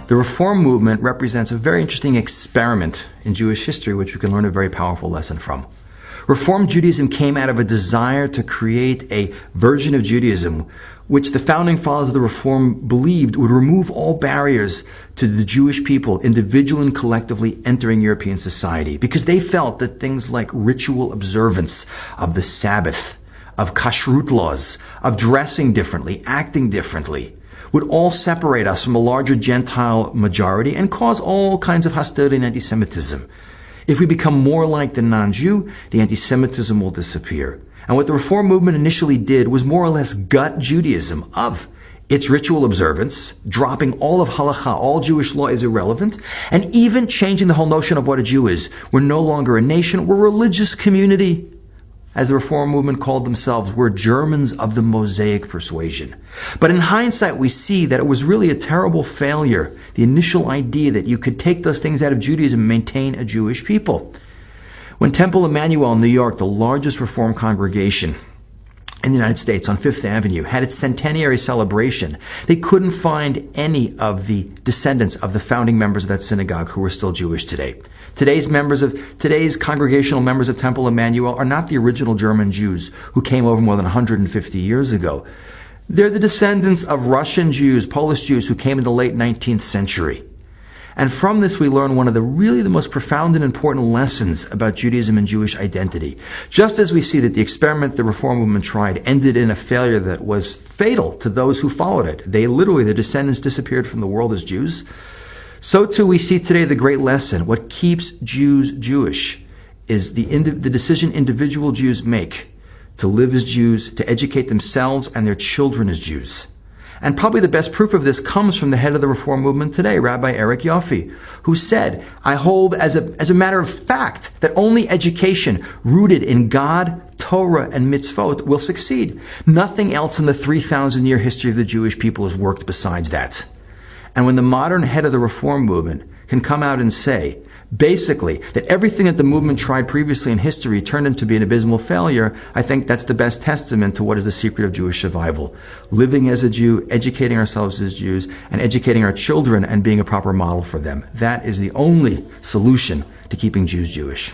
The Reform movement represents a very interesting experiment in Jewish history, which we can learn a very powerful lesson from. Reform Judaism came out of a desire to create a version of Judaism which the founding fathers of the Reform believed would remove all barriers to the Jewish people, individually and collectively entering European society, because they felt that things like ritual observance of the Sabbath, of kashrut laws, of dressing differently, acting differently, would all separate us from a larger Gentile majority and cause all kinds of hostility and anti-Semitism. If we become more like the non-Jew, the anti-Semitism will disappear. And what the Reform movement initially did was more or less gut Judaism of its ritual observance, dropping all of halakha, all Jewish law is irrelevant, and even changing the whole notion of what a Jew is. We're no longer a nation, we're a religious community. As the Reform movement called themselves, we're Germans of the Mosaic persuasion. But in hindsight, we see that it was really a terrible failure, the initial idea that you could take those things out of Judaism and maintain a Jewish people. When Temple Emmanuel in New York, the largest Reform congregation in the United States on Fifth Avenue, had its centenary celebration, they couldn't find any of the descendants of the founding members of that synagogue who were still Jewish today. Today's congregational members of Temple Emmanuel are not the original German Jews who came over more than 150 years ago. They're the descendants of Russian Jews, Polish Jews who came in the late 19th century. And from this we learn one of the most profound and important lessons about Judaism and Jewish identity. Just as we see that the experiment the Reform movement tried ended in a failure that was fatal to those who followed it. Their descendants disappeared from the world as Jews. So too we see today the great lesson. What keeps Jews Jewish is the decision individual Jews make to live as Jews, to educate themselves and their children as Jews. And probably the best proof of this comes from the head of the Reform movement today, Rabbi Eric Yoffie, who said, I hold as a matter of fact that only education rooted in God, Torah, and mitzvot will succeed. Nothing else in the 3,000-year history of the Jewish people has worked besides that. And when the modern head of the Reform movement can come out and say, basically, that everything that the movement tried previously in history turned into be an abysmal failure, I think that's the best testament to what is the secret of Jewish survival. Living as a Jew, educating ourselves as Jews, and educating our children and being a proper model for them. That is the only solution to keeping Jews Jewish.